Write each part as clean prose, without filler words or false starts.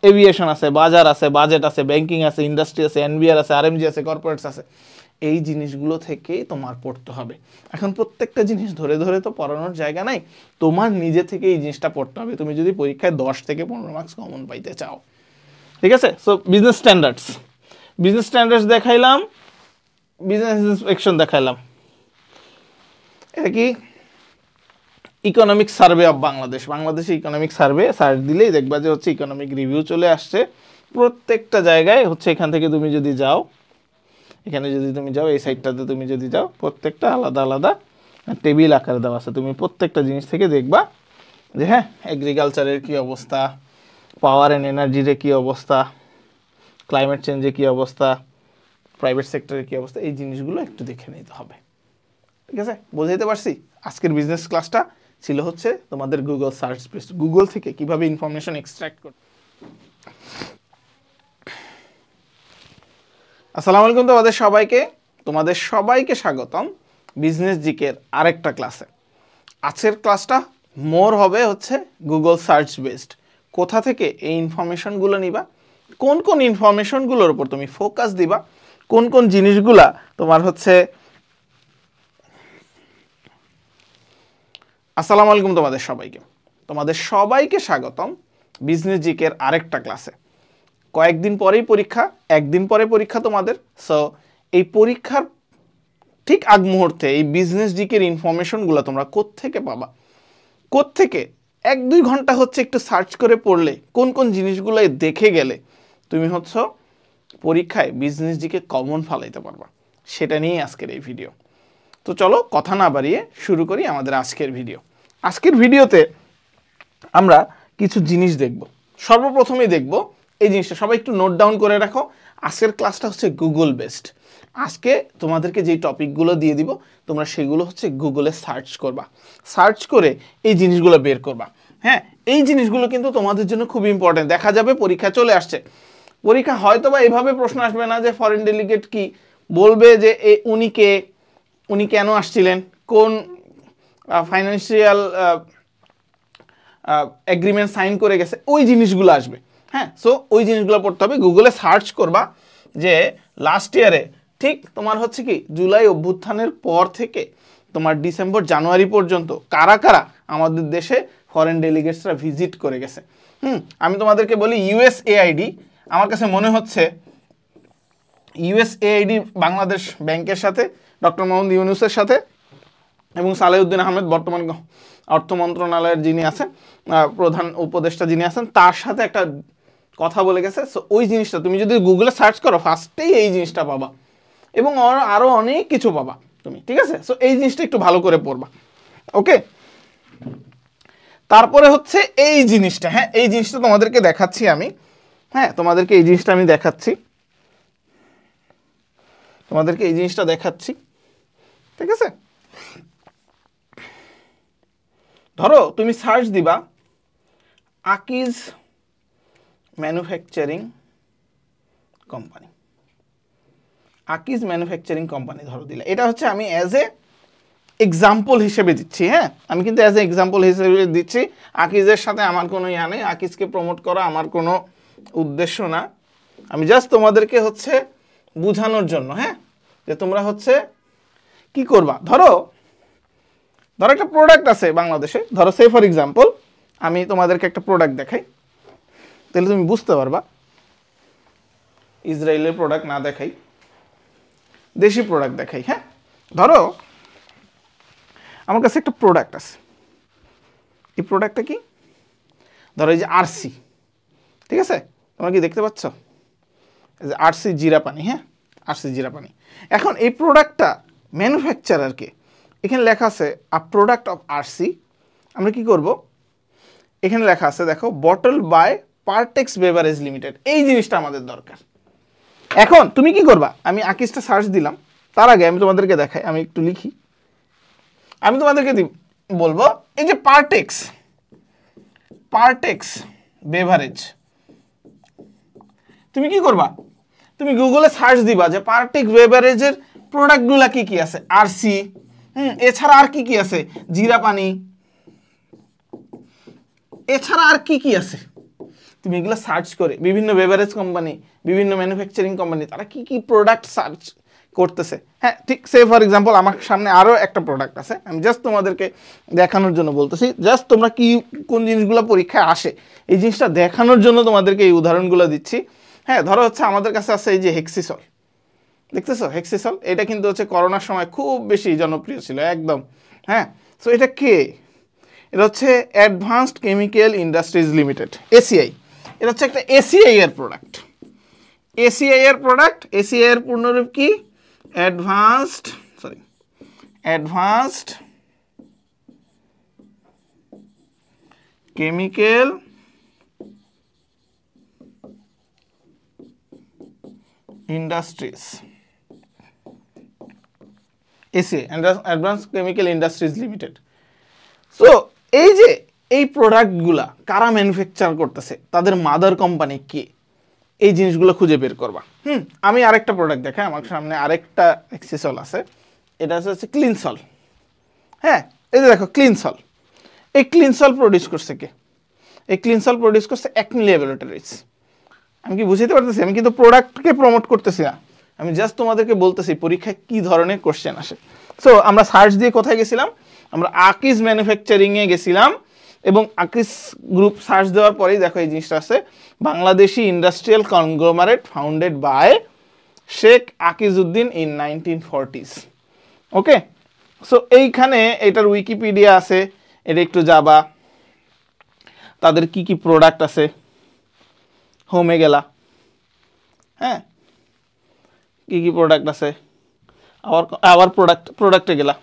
Aviation আছে, বাজার আছে, বাজেট আছে, ব্যাংকিং আছে, ইন্ডাস্ট্রি আছে, এনবিআর আছে, আরএমজি আছে, কর্পোরেটস আছে। এই জিনিসগুলো থেকেই তোমার পড়তে হবে। এখন প্রত্যেকটা জিনিস ধরে ধরে তো পড়ানোর জায়গা নাই, তোমার নিজে থেকে এই জিনিসটা পড়তে হবে তুমি যদি পরীক্ষায় 10 থেকে 15 মার্কস কমন পাইতে চাও। ঠিক আছে? সো বিজনেস স্ট্যান্ডার্ডস দেখাইলাম, বিজনেস ইন্সপেকশন দেখাইলাম। এটা কি? ইকোনমিক সার্ভে অফ বাংলাদেশে ইকোনমিক সার্ভে সার্চ দিলেই দেখবা যে হচ্ছে ইকোনমিক রিভিউ চলে আসছে প্রত্যেকটা জায়গায়। হচ্ছে এখান থেকে তুমি যদি যাও, এখানে যদি তুমি যাও, এই সাইডটাতে তুমি যদি যাও, প্রত্যেকটা আলাদা আলাদা টেবিল আকারে দেওয়া আছে। তুমি প্রত্যেকটা জিনিস থেকে দেখবা যে হ্যাঁ, এগ্রিকালচারের কী অবস্থা, পাওয়ার অ্যান্ড এনার্জির কী অবস্থা, ক্লাইমেট চেঞ্জের কী অবস্থা, প্রাইভেট সেক্টরের কী অবস্থা, এই জিনিসগুলো একটু দেখে নিতে হবে। ঠিক আছে? বোঝাইতে পারছি? আজকের বিজনেস ক্লাসটা ছিল হচ্ছে তোমাদের গুগল সার্চ বেসড, গুগল থেকে কিভাবে ইনফরমেশন এক্সট্রাক্ট করতে। আসসালামু আলাইকুম তোমাদের সবাইকে স্বাগতম বিজনেস জিকের আরেকটা ক্লাসে। আজকের ক্লাসটা মোর হবে হচ্ছে গুগল সার্চ বেসড। কোথা থেকে এই ইনফরমেশনগুলো নিবা, কোন কোন ইনফরমেশনগুলোর উপর তুমি ফোকাস দিবা, কোন কোন জিনিসগুলা তোমার হচ্ছে। আসসালামু আলাইকুম তোমাদের সবাইকে স্বাগতম বিজনেস জিকের আরেকটা ক্লাসে। কয়েকদিন পরেই পরীক্ষা, একদিন পরে পরীক্ষা তোমাদের। সো এই পরীক্ষার ঠিক আগ মুহূর্তে এই বিজনেস জিকের ইনফরমেশনগুলো তোমরা কোত্থেকে পাবা, কোত্থেকে 1-2 ঘন্টা হচ্ছে একটু সার্চ করে পড়লে কোন কোন জিনিসগুলো দেখে গেলে তুমি হচ্ছে পরীক্ষায় বিজনেস জিকে কমন ফালাইতে পারবা, সেটা নিয়েই আজকের এই ভিডিও। তো চলো কথা না বাড়িয়ে শুরু করি আমাদের আজকের ভিডিও। আজকের ভিডিওতে আমরা কিছু জিনিস দেখব। সর্বপ্রথমেই দেখব এই জিনিসটা, সবাই একটু নোট ডাউন করে রাখো। আজকের ক্লাসটা হচ্ছে গুগল বেসড। আজকে তোমাদেরকে যেই টপিকগুলো দিয়ে দিব তোমরা সেগুলো হচ্ছে গুগলে সার্চ করবা, সার্চ করে এই জিনিসগুলো বের করবা। হ্যাঁ, এই জিনিসগুলো কিন্তু তোমাদের জন্য খুব ইম্পর্টেন্ট। দেখা যাবে পরীক্ষা চলে আসছে, পরীক্ষা হয়তো বা এইভাবে প্রশ্ন আসবে না যে ফরেন ডেলিগেট কি, বলবে যে উনি কেন আসছিলেন, কোন ফাইন্যান্সিয়াল এগ্রিমেন্ট সাইন করে গেছে, ওই জিনিসগুলো আসবে। হ্যাঁ, সো ওই জিনিসগুলো পড়তে হবে। গুগলে সার্চ করবা যে লাস্ট ইয়ারে ঠিক তোমার হচ্ছে কি জুলাই অভ্যুত্থানের পর থেকে তোমার ডিসেম্বর জানুয়ারি পর্যন্ত কারা কারা আমাদের দেশে ফরেন ডেলিগেটসরা ভিজিট করে গেছে। আমি তোমাদেরকে বলি ইউএসএআইডি, আমার কাছে মনে হচ্ছে ইউএসএআইডি বাংলাদেশ ব্যাংকের সাথে, ডক্টর মোহাম্মদ ইউনূসের সাথে এবং সালেউদ্দিন আহমেদ বর্তমান অর্থ মন্ত্রণালয়ের যিনি আছেন প্রধান উপদেষ্টা যিনি আছেন, তার সাথে একটা কথা বলে গেছে। সো ওই জিনিসটা তুমি যদি গুগলে সার্চ করো ফার্স্টেই এই জিনিসটা পাবা এবং আরও অনেক কিছু পাবা তুমি। ঠিক আছে? সো এই জিনিসটা একটু ভালো করে পড়বা। ওকে, তারপরে হচ্ছে এই জিনিসটা, হ্যাঁ এই জিনিসটা তোমাদেরকে দেখাচ্ছি আমি। হ্যাঁ, তোমাদেরকে এই জিনিসটা আমি দেখাচ্ছি, ঠিক আছে? ধরো তুমি সার্চ দিবা আকিজ ম্যানুফ্যাকচারিং কোম্পানি, ধরো দিলে। এটা হচ্ছে আমি অ্যাজ এ এক্সাম্পল হিসেবে দিচ্ছি। হ্যাঁ, আমি কিন্তু অ্যাজ এ এক্সাম্পল হিসেবে দিচ্ছি, আকিজের সাথে আমার কোনো ইয়া নেই, আকিজকে প্রমোট করা আমার কোনো উদ্দেশ্য না। আমি জাস্ট তোমাদেরকে হচ্ছে বোঝানোর জন্য, হ্যাঁ, যে তোমরা হচ্ছে কি করবা। ধরো একটা প্রোডাক্ট আছে বাংলাদেশে, ধরো সে ফর এক্সাম্পল আমি তোমাদেরকে একটা প্রোডাক্ট দেখাই, তাহলে তুমি বুঝতে পারবা। ইসরায়েলের প্রোডাক্ট না দেখাই, দেশি প্রোডাক্ট দেখাই। হ্যাঁ, ধরো আমার কাছে একটা প্রোডাক্ট আছে, এই প্রোডাক্টটা কি, ধরো এই যে আরসি, ঠিক আছে? তোমরা কি দেখতে পাচ্ছ এই যে আরসি জিরা পানি? হ্যাঁ, আরসি জিরা পানি। এখন এই প্রোডাক্টটা ম্যানুফ্যাকচারারকে, এখানে লেখা আছে আ প্রোডাক্ট অফ আরসি। আমরা কি করব, এখানে লেখা আছে দেখো, bottle by Partex beverage limited. এই জিনিসটা আমাদের দরকার। এখন তুমি কি করবা, আমি আকিজটা সার্চ দিলাম, তার আগে আমি তোমাদেরকে দেখাই, আমি একটু লিখি। আমি তোমাদেরকে বলবো এই যে পারটেক্স বেভারেজ, তুমি কি করবা, তুমি গুগলে সার্চ দিবা যে পারটেক্স বেভারেজের প্রোডাক্টগুলো কি কি আছে, আরসি, এছাড়া আর কি কি আছে, জিরা পানি, এছাড়া আর কি কি আছে তুমি এগুলো সার্চ করে বিভিন্ন বেভারেজ কোম্পানি, বিভিন্ন ম্যানুফ্যাকচারিং কোম্পানি তারা কি কি প্রোডাক্ট সার্চ করতেছে। হ্যাঁ ঠিক সে ফর এক্সাম্পল আমার সামনে আরও একটা প্রোডাক্ট আছে, আমি জাস্ট তোমাদেরকে দেখানোর জন্য বলতেছি, জাস্ট তোমরা কি কোন জিনিসগুলো পরীক্ষায় আসে এই জিনিসটা দেখানোর জন্য তোমাদেরকে এই উদাহরণগুলো দিচ্ছি। হ্যাঁ ধরো হচ্ছে আমাদের কাছে আছে এই যে হেক্সিসল, দেখতেছো হেক্সিসল, এটা কিন্তু হচ্ছে করোনার সময় খুব বেশি জনপ্রিয় ছিল একদম। হ্যাঁ সো এটা কে, এটা হচ্ছে advanced chemical industries limited, ACI. এটা হচ্ছে একটা এসিআই এর প্রোডাক্ট, এসিআই এর প্রোডাক্ট। এসিআই এর পূর্ণরূপ কি, advanced chemical industries, ACI advance chemical industries limited. So এই যে এই প্রোডাক্টগুলা কারা ম্যানুফ্যাকচার করতেছে, তাদের মাদার কোম্পানি কি, এই জিনিসগুলো খুঁজে বের করবা। আমি আরেকটা প্রোডাক্ট দেখাই, আমার সামনে আরেকটা হেক্সিসল আছে, এটা হচ্ছে ক্লিনসল। হ্যাঁ এই যে দেখো ক্লিনসল, এই ক্লিনসল প্রডিউস করছে কে, এই ক্লিনসল প্রডিউস করছে অ্যাকমি ল্যাবরেটরিজ। আমি কি বুঝাতে পারতেছি, আমি কিন্তু প্রোডাক্টকে প্রমোট করতেছি না, আমি জাস্ট তোমাদেরকে বলতেছি পরীক্ষায় কি ধরনের কোশ্চেন আসে। সো আমরা সার্চ দিয়ে কোথায় গেছিলাম, আমরা আকিজ ম্যানুফ্যাকচারিংয়ে গেছিলাম এবং আকিজ গ্রুপ সার্চ দেওয়ার পরেই দেখো এই জিনিসটা আছে, Bangladeshi industrial conglomerate founded by Sheikh Akijuddin in 1940s। Okay so এইখানে এটার উইকিপিডিয়া আছে, এটা একটু যাবা, তাদের কি কি প্রোডাক্ট আছে, হোমে গেলা, হ্যাঁ কি কি প্রোডাক্ট আছে, আবার প্রোডাক্টে গেলা,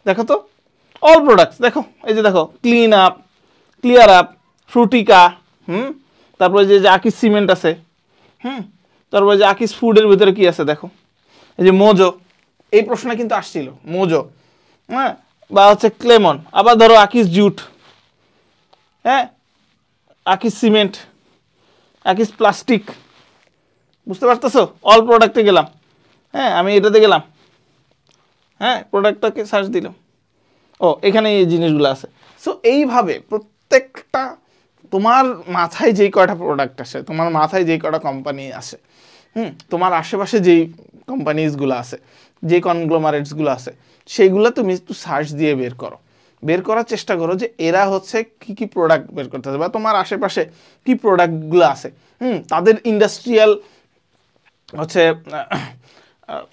দেখো তো অল প্রোডাক্টস দেখো, এই যে দেখো ক্লিয়ার আপ, ফ্রুটিকা, তারপরে যে আকিজ সিমেন্ট আছে, তারপরে যে আকিজ ফুডের ভিতরে কি আছে দেখো, এই যে মোজো, এই প্রশ্নটা কিন্তু আসছিল মোজো, হ্যাঁ বা হচ্ছে ক্লেমন, আবার ধরো আকিজ জুট, হ্যাঁ আকিজ সিমেন্ট, আকিজ প্লাস্টিক, বুঝতে পারতেছো, অল প্রোডাক্টে গেলাম, হ্যাঁ আমি এটাতে গেলাম, হ্যাঁ প্রোডাক্টটাকে সার্চ দিলাম, ও এখানে এই জিনিসগুলো আছে। সো এইভাবে প্রত্যেকটা তোমার মাথায় যেই কয়টা প্রোডাক্ট আসে, তোমার মাথায় যেই কয়টা কোম্পানি আসে, তোমার আশেপাশে যেই কোম্পানিজগুলো আছে, যে কনগ্লোমারেটসগুলো আছে, সেইগুলো তুমি একটু সার্চ দিয়ে বের করার চেষ্টা করো যে এরা হচ্ছে কি কি প্রোডাক্ট বের করতেছে, বা তোমার আশেপাশে কি প্রোডাক্টগুলো আছে, তাদের ইন্ডাস্ট্রিয়াল হচ্ছে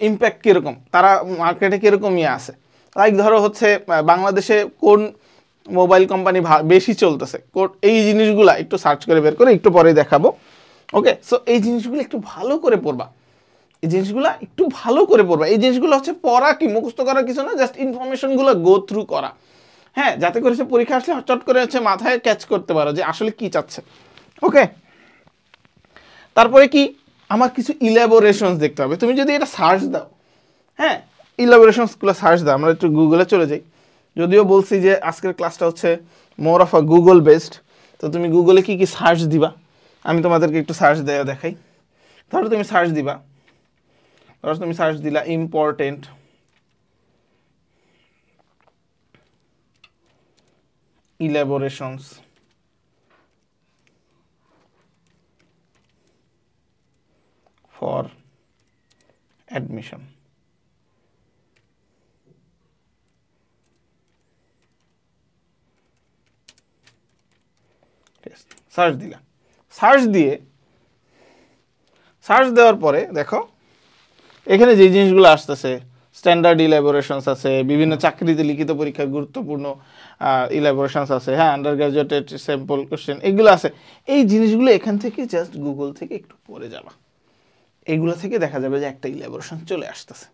ইম্প্যাক্ট কীরকম, তারা মার্কেটে কীরকম ইয়ে আছে। লাইক ধরো হচ্ছে বাংলাদেশে কোন মোবাইল কোম্পানি বেশি চলতেছে, এই জিনিসগুলো একটু সার্চ করে বের করে একটু পরে দেখাবো। ওকে সো এই জিনিসগুলো একটু ভালো করে পড়বা, এই জিনিসগুলো একটু ভালো করে পড়বা। এই জিনিসগুলো হচ্ছে পড়া কি মুখস্থ করার কিছু না, জাস্ট ইনফরমেশনগুলো গো থ্রু করা, হ্যাঁ যাতে করে সে পরীক্ষা আসলে চট করে হচ্ছে মাথায় ক্যাচ করতে পারো যে আসলে কি চাচ্ছে। ওকে তারপরে কি আমার কিছু ইলাবোরেশনস দেখতে হবে, তুমি যদি এটা সার্চ দাও, হ্যাঁ ইলাবোরেশনসগুলো সার্চ দাও, আমরা একটু গুগলে চলে যাই, যদিও বলছি যে আজকের ক্লাসটা হচ্ছে more of a Google based, তো তুমি গুগলে কি কি সার্চ দিবা আমি তোমাদেরকে একটু সার্চ দেওয়া দেখাই। ধরো তুমি সার্চ দিবা, ধরো তুমি সার্চ দিলা ইম্পর্টেন্ট ইলাবোরেশনস ফর অ্যাডমিশন, সার্চ দিলা, সার্চ দেওয়ার পরে দেখো এখানে যে জিনিসগুলো আসতেছে, স্ট্যান্ডার্ড ইলাবোরেশনস আছে, বিভিন্ন চাকরিতে লিখিত পরীক্ষার গুরুত্বপূর্ণ ইলাবোরেশনস আছে, হ্যাঁ আন্ডার গ্রাজুয়েটেড স্যাম্পল কোশ্চেন এগুলো আছে। এই জিনিসগুলো এখান থেকে জাস্ট গুগল থেকে একটু পড়ে যাবা, এইগুলো থেকে দেখা যাবে যে একটা ইলাবোরেশন চলে আসতেছে।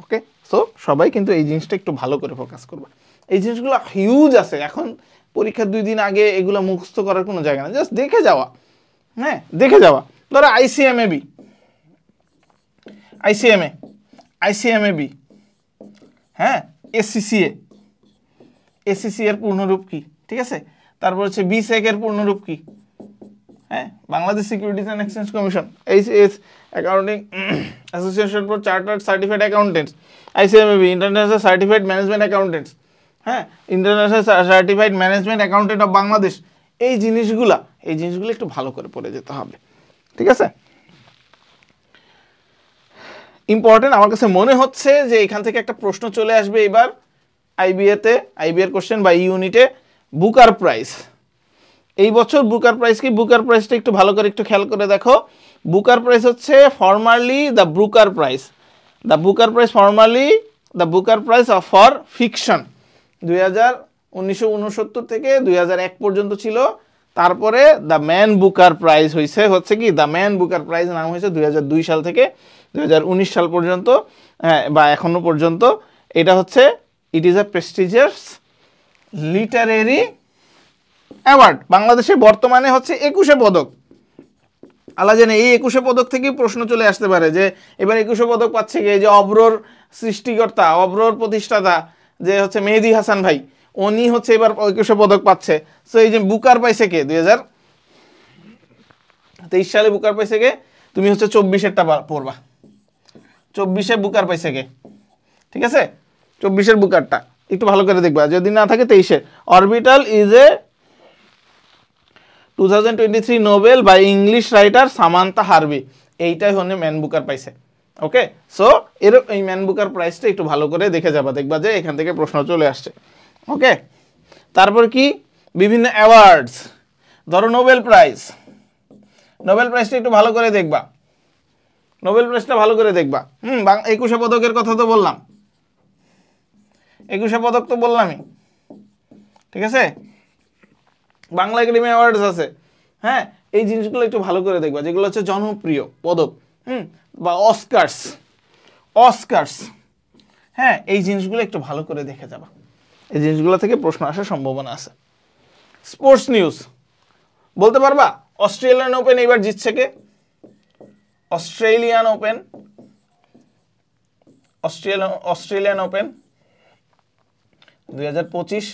ওকে সো সবাই কিন্তু এই জিনিসটা একটু ভালো করে ফোকাস করবা, এই জিনিসগুলো হিউজ আছে, এখন পরীক্ষার 2 দিন আগে এগুলো মুখস্থ করার কোনো জায়গা না, জাস্ট দেখে যাওয়া, হ্যাঁ দেখে যাওয়া। ধরো আইসিএমএবি, হ্যাঁ এসসিসিএ এর পূর্ণরূপ কি, ঠিক আছে, তারপর হচ্ছে বিসেক এর পূর্ণরূপ কি, হ্যাঁ Bangladesh securities and exchange commission, এইচএস accounting association for chartered certified accountants, ICMAB international certified management accountants, হ্যাঁ international certified management accountant of Bangladesh, এই জিনিসগুলো একটু ভালো করে পড়ে যেতে হবে, ঠিক আছে? ইম্পর্টেন্ট আমার কাছে মনে হচ্ছে যে এখান থেকে একটা প্রশ্ন চলে আসবে এবার আইবিএর কোশ্চেন বা ইউনিটে, বুকার প্রাইস। এই বছর বুকার প্রাইস কি? বুকার প্রাইসটা একটু ভালো করে একটু খেয়াল করে দেখো। বুকার প্রাইস হচ্ছে formally the Booker price, the Booker price formally the Booker price of for fiction 1969 থেকে 2001 পর্যন্ত ছিল। তারপরে দ্য ম্যান বুকার প্রাইজ হচ্ছে কি, দ্য ম্যান বুকার প্রাইজ নাম হয়েছে 2002 সাল থেকে 2019 সাল পর্যন্ত, বা এখনো পর্যন্ত। এটা হচ্ছে it is a prestigious literary award. বাংলাদেশে বর্তমানে হচ্ছে 21 পদক। আল্লাহ জানে এই 21 পদক থেকেই প্রশ্ন চলে আসতে পারে যে এবার 21 পদক পাচ্ছে কি, এই যে অব্রর সৃষ্টিকর্তা, অব্রর প্রতিষ্ঠাতা যে হচ্ছে মেহেদী হাসান ভাই, উনি হচ্ছে এবার 21 পদক পাচ্ছে। সো এই যে বুকার পাইছে কে 2023 সালে বুকার পাইছে কে? তুমি হচ্ছে 24-এরটা পড়বা, 24-এ বুকার পাইছে কে, ঠিক আছে? 24-এর বুকারটা একটু ভালো করে দেখবা, যদি না থাকে 23-এর। Orbital is a 2023 novel by English writer Samantha Harvey, এইটাই হচ্ছে ম্যান বুকার পাইছে। ওকে, সো এই ম্যান বুকার প্রাইসটা একটু ভালো করে দেখে যাবা, দেখবা যে এখান থেকে প্রশ্ন চলে আসছে। ওকে, তারপর কি বিভিন্ন অ্যাওয়ার্ডস, ধরো নোবেল প্রাইসটা একটু ভালো করে দেখবা, নোবেল প্রাইসটা ভালো করে দেখবা। 21 পদকের কথা তো বললাম, 21 পদক তো বললামই, ঠিক আছে? বাংলা একাডেমি অ্যাওয়ার্ডস আছে, হ্যাঁ, এই জিনিসগুলো একটু ভালো করে দেখবা, যেগুলো হচ্ছে জনপ্রিয় পদক, বা অস্কারস, হ্যাঁ, এই জিনিসগুলো একটু ভালো করে দেখে যাবা, এই জিনিসগুলো থেকে প্রশ্ন আসার সম্ভাবনা আছে। স্পোর্টস নিউজ বলতে পারবা অস্ট্রেলিয়ান ওপেন এবার জিতছে কে? অস্ট্রেলিয়ান ওপেন 2025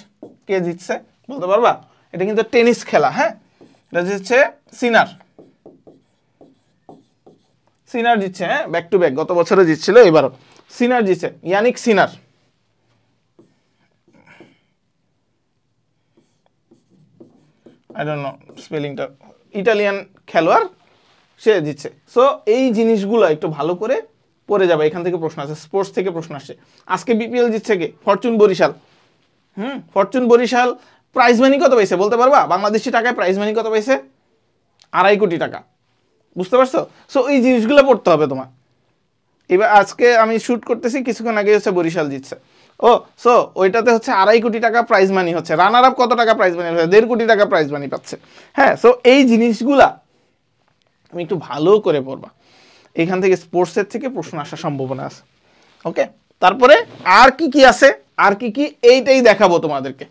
কে জিতছে বলতে পারবা? এটা কিন্তু টেনিস খেলা, হ্যাঁ, এটা জিতছে সিনার জিতছে, হ্যাঁ, ব্যাক টু ব্যাক, গত বছরে জিতছিল, এবারও সিনার জিতছে, Jannik Sinner. I don't know স্পেলিংটা, ইটালিয়ান খেলোয়াড়, সে জিতছে। সো এই জিনিসগুলো একটু ভালো করে পড়ে যাবে, এখান থেকে প্রশ্ন আসে, স্পোর্টস থেকে প্রশ্ন আসছে। আজকে বিপিএল জিতছে কে? Fortune Barishal. Fortune Barishal prize money কত পাইছে বলতে পারবা? বাংলাদেশি টাকায় প্রাইজ মানি কত পাইছে? 2.5 কোটি টাকা, বুঝতে পারছো? সো এই জিনিসগুলো পড়তে হবে তোমার। এবার আজকে আমি শুট করতেছি, কিছুক্ষণ আগে হচ্ছে বরিশাল জিতছে, সো ওইটাতে হচ্ছে 2.5 কোটি টাকা প্রাইজ মানি হচ্ছে। রানার আপ কত টাকা প্রাইজ মানি হচ্ছে? 1.5 কোটি টাকা প্রাইজ মানি পাচ্ছে, হ্যাঁ। সো এই জিনিসগুলা তুমি একটু ভালো করে পড়বা, এখান থেকে স্পোর্টসের থেকে প্রশ্ন আসার সম্ভাবনা আছে। ওকে, তারপরে আর কি আছে, আর কি এইটাই দেখাবো তোমাদেরকে,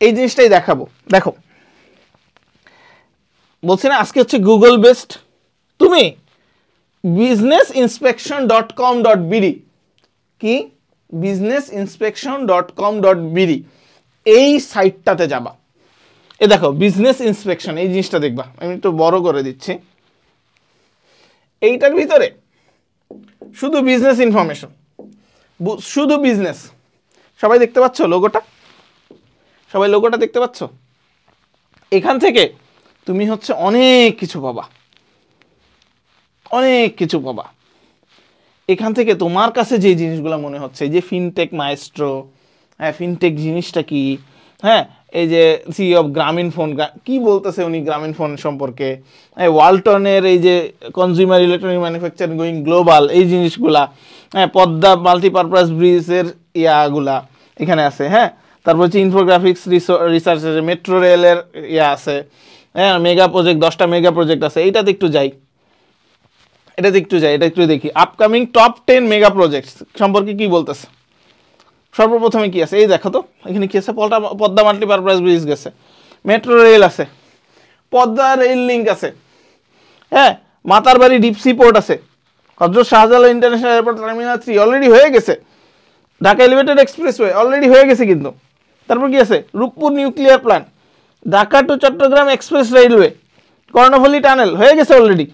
এই জিনিসটাই দেখাবো। দেখো, বলছি না আজকে হচ্ছে গুগল বেসড, তুমি businessinspection.com.bd, কি businessinspection.com.bd, এই সাইটটাতে যাবা। এ দেখো বিজনেস ইন্সপেকশন, এই জিনিসটা দেখবা, আমি একটু বড় করে দিচ্ছি। এইটার ভিতরে শুধু বিজনেস ইনফরমেশন, শুধু বিজনেস। সবাই দেখতে পাচ্ছ লোগোটা? সবাই লোগোটা দেখতে পাচ্ছ? এখান থেকে তুমি হচ্ছে অনেক কিছু পাবা, এখান থেকে তোমার কাছে যে জিনিসগুলো মনে হচ্ছে, যে ফিনটেক মাইস্ট্রো, হ্যাঁ, ফিনটেক জিনিসটা কি, হ্যাঁ, এই যে সিইও অফ গ্রামীণ ফোন কি বলতেছে উনি গ্রামীণ ফোন সম্পর্কে, ওয়ালটনের এই যে consumer electronic manufacturing going global, এই জিনিসগুলা, হ্যাঁ, পদ্মা মাল্টিপারপাস ব্রিজের ইয়াগুলা এখানে আছে, হ্যাঁ। তারপর হচ্ছে ইনফোগ্রাফিক্স রিসার্চ, মেট্রো রেলের ইয়া আছে, হ্যাঁ, মেগা প্রজেক্ট, 10টা মেগা প্রজেক্ট আছে। এইটাতে একটু যাই, এটা একটু দেখি। আপকামিং টপ 10 মেগা প্রজেক্ট সম্পর্কে কি বলতেছে। সর্বপ্রথমে কি আছে, এই দেখো তো এখানে কি আছে, পদ্মা মাল্টিপারপাস ব্রিজ গেছে, মেট্রো রেল আছে, পদ্মা রেল লিঙ্ক আছে, হ্যাঁ, মাতারবাড়ি ডিপ সি পোর্ট আছে, Hazrat Shahjalal international airport terminal 3 already হয়ে গেছে, ঢাকা এলিভেটেড এক্সপ্রেসওয়ে অলরেডি হয়ে গেছে কিন্তু। তারপর কি আছে, Rooppur nuclear plant, Dhaka to Chittagong express railway, Karnaphuli tunnel হয়ে গেছে অলরেডি।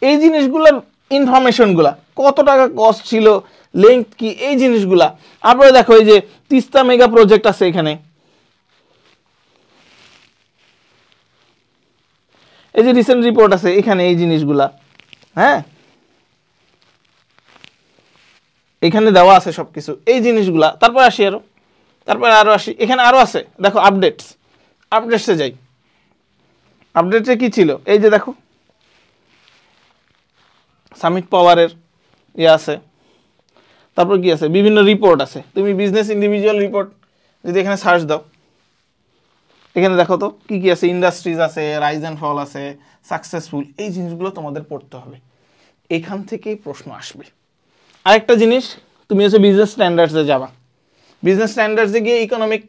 এই জিনিসগুলোর ইনফরমেশনগুলা, কত টাকা কস্ট ছিল, লেংথ কি, এই জিনিসগুলা। তারপরে দেখো এই যে তিস্তা মেগা প্রজেক্ট আছে এখানে, এই যে রিসেন্ট রিপোর্ট আছে এখানে এই জিনিসগুলা, হ্যাঁ এখানে দেওয়া আছে সবকিছু এই জিনিসগুলা। তারপর আসি আরো আসি, এখানে আরো আছে দেখো আপডেটসে যাই। আপডেটে কি ছিল, এই যে দেখো সামিট পাওয়ারের ইয়ে আছে, তারপর কি আছে বিভিন্ন রিপোর্ট আছে। তুমি বিজনেস ইন্ডিভিজুয়াল রিপোর্ট যদি এখানে সার্চ দাও, এখানে দেখো তো কি কি আছে, ইন্ডাস্ট্রিজ আছে, রাইজ অ্যান্ড ফল আছে, সাকসেসফুল, এই জিনিসগুলো তোমাদের পড়তে হবে, এখান থেকেই প্রশ্ন আসবে। আরেকটা জিনিস, তুমি হচ্ছে বিজনেস স্ট্যান্ডার্ডসে যাবা, বিজনেস স্ট্যান্ডার্ডসে গিয়ে ইকোনমিক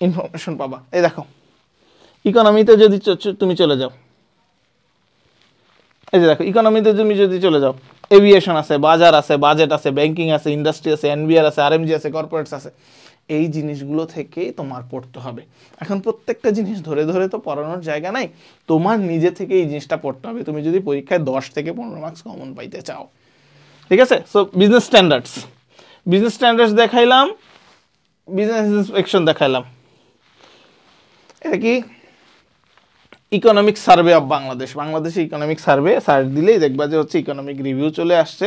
ইনফরমেশন পাবা। এই দেখো ইকোনমিতে যদি তুমি চলে যাও, এই যে দেখো ইকোনমিতে তুমি যদি চলে যাও, এভিয়েশন আছে, বাজার আছে, বাজেট আছে, ব্যাংকিং আছে, ইন্ডাস্ট্রি আছে, এনবিআর আছে, আরএমজি আছে, কর্পোরেটস আছে, এই জিনিসগুলো থেকেই তোমার পড়তে হবে। এখন প্রত্যেকটা জিনিস ধরে ধরে তো পড়ানোর জায়গা নাই, তোমার নিজে থেকে এই জিনিসটা পড়তে হবে তুমি যদি পরীক্ষায় 10 থেকে 15 মার্কস কমন পাইতে চাও। ঠিক আছে, সো বিজনেস স্ট্যান্ডার্ডস দেখাইলাম, বিজনেস ইন্সপেকশন দেখাইলাম। এটা কি ইকোনমিক সার্ভে অফ বাংলাদেশে ইকোনমিক সার্ভে সার্চ দিলেই দেখবা যে হচ্ছে ইকোনমিক রিভিউ চলে আসছে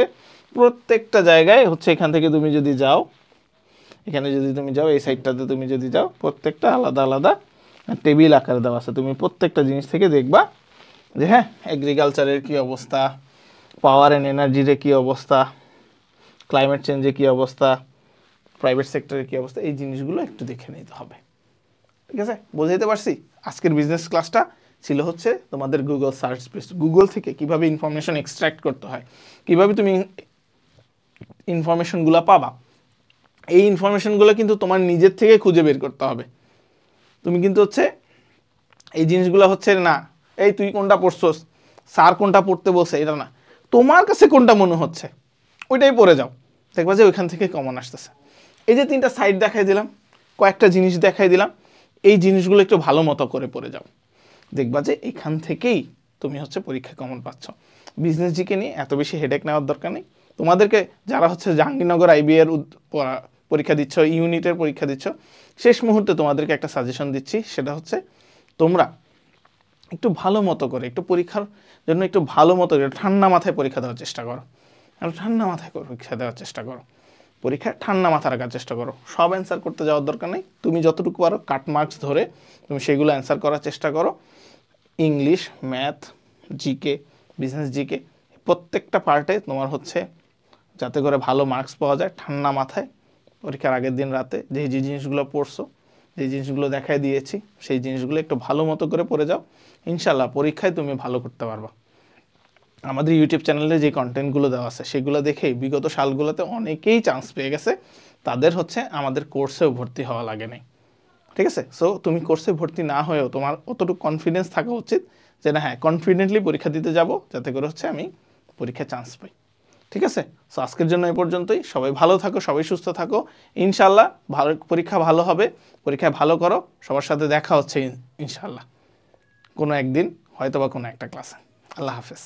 প্রত্যেকটা জায়গায়। হচ্ছে এখান থেকে তুমি যদি যাও, এখানে যদি তুমি যাও, এই সাইডটাতে তুমি যদি যাও, প্রত্যেকটা আলাদা আলাদা টেবিল আকারে দেওয়া আছে। তুমি প্রত্যেকটা জিনিস থেকে দেখবা যে হ্যাঁ এগ্রিকালচারের কী অবস্থা, পাওয়ার অ্যান্ড এনার্জির কী অবস্থা, ক্লাইমেট চেঞ্জের কী অবস্থা, প্রাইভেট সেক্টরের কী অবস্থা, এই জিনিসগুলো একটু দেখে নিতে হবে। ঠিক আছে, বোঝাইতে পারছি? আজকের বিজনেস ক্লাসটা ছিল হচ্ছে তোমাদের গুগল সার্চ স্পেস, গুগল থেকে কিভাবে ইনফরমেশন এক্সট্র্যাক্ট করতে হয়, কিভাবে তুমি ইনফরমেশনগুলো পাবা। এই ইনফরমেশনগুলো কিন্তু তোমার নিজের থেকে খুঁজে বের করতে হবে। তুমি কিন্তু হচ্ছে এই জিনিসগুলো হচ্ছে না এই তুই কোনটা পড়ছস, স্যার কোনটা পড়তে বলছে, এটা না, তোমার কাছে কোনটা মনে হচ্ছে ওইটাই পড়ে যাও, দেখবা যে ওইখান থেকে কমন আসতেছে। এই যে 3টা সাইড দেখাই দিলাম, কয়েকটা জিনিস দেখাই দিলাম, এই জিনিসগুলো একটু ভালো মতো করে পড়ে যাও, দেখবা যে এখান থেকেই তুমি হচ্ছে পরীক্ষায় কমন পাচ্ছ। বিজনেস জিকে নিয়ে এত বেশি হেডেক নেওয়ার দরকার নেই। তোমাদেরকে যারা হচ্ছে জাহাঙ্গীরনগর আইবিএর পরীক্ষা দিচ্ছ, ইউনিটের পরীক্ষা দিচ্ছ, শেষ মুহূর্তে তোমাদেরকে একটা সাজেশন দিচ্ছি, সেটা হচ্ছে তোমরা একটু ভালো মতো করে, একটু পরীক্ষার জন্য একটু ভালো মতো করে ঠান্ডা মাথায় পরীক্ষা দেওয়ার চেষ্টা করো, ঠান্ডা মাথায় পরীক্ষা দেওয়ার চেষ্টা করো, পরীক্ষায় ঠান্ডা মাথা রাখার চেষ্টা করো। সব অ্যান্সার করতে যাওয়ার দরকার নেই, তুমি যতটুকু পারো কাট মার্কস ধরে তুমি সেগুলো অ্যান্সার করার চেষ্টা করো। English, math, GK, business GK, প্রত্যেকটা পার্টে তোমার হচ্ছে যাতে করে ভালো মার্কস পাওয়া যায়, ঠান্ডা মাথায় পরীক্ষার আগের দিন রাতে যে জিনিসগুলো পড়ছো, যে জিনিসগুলো দেখাই দিয়েছি, সেই জিনিসগুলো একটু ভালো মতো করে পড়ে যাও, ইনশাল্লাহ পরীক্ষায় তুমি ভালো করতে পারবা। আমাদের ইউটিউব চ্যানেলে যে কন্টেন্টগুলো দেওয়া আছে সেগুলো দেখেই বিগত সালগুলোতে অনেকেই চান্স পেয়ে গেছে, তাদের হচ্ছে আমাদের কোর্সেও ভর্তি হওয়া লাগে নাই। ঠিক আছে, সো তুমি কোর্সে ভর্তি না হয়েও তোমার অতটুকু কনফিডেন্স থাকা উচিত যে না হ্যাঁ কনফিডেন্টলি পরীক্ষা দিতে যাব, যাতে করে হচ্ছে আমি পরীক্ষায় চান্স পাই। ঠিক আছে, সো আজকের জন্য এই পর্যন্তই। সবাই ভালো থাকো, সবাই সুস্থ থাকো, ইনশাল্লাহ ভালো পরীক্ষা ভালো হবে, পরীক্ষায় ভালো করো, সবার সাথে দেখা হচ্ছে ইনশাল্লাহ কোনো একদিন, হয়তো বা কোনো একটা ক্লাসে। আল্লাহ হাফেজ।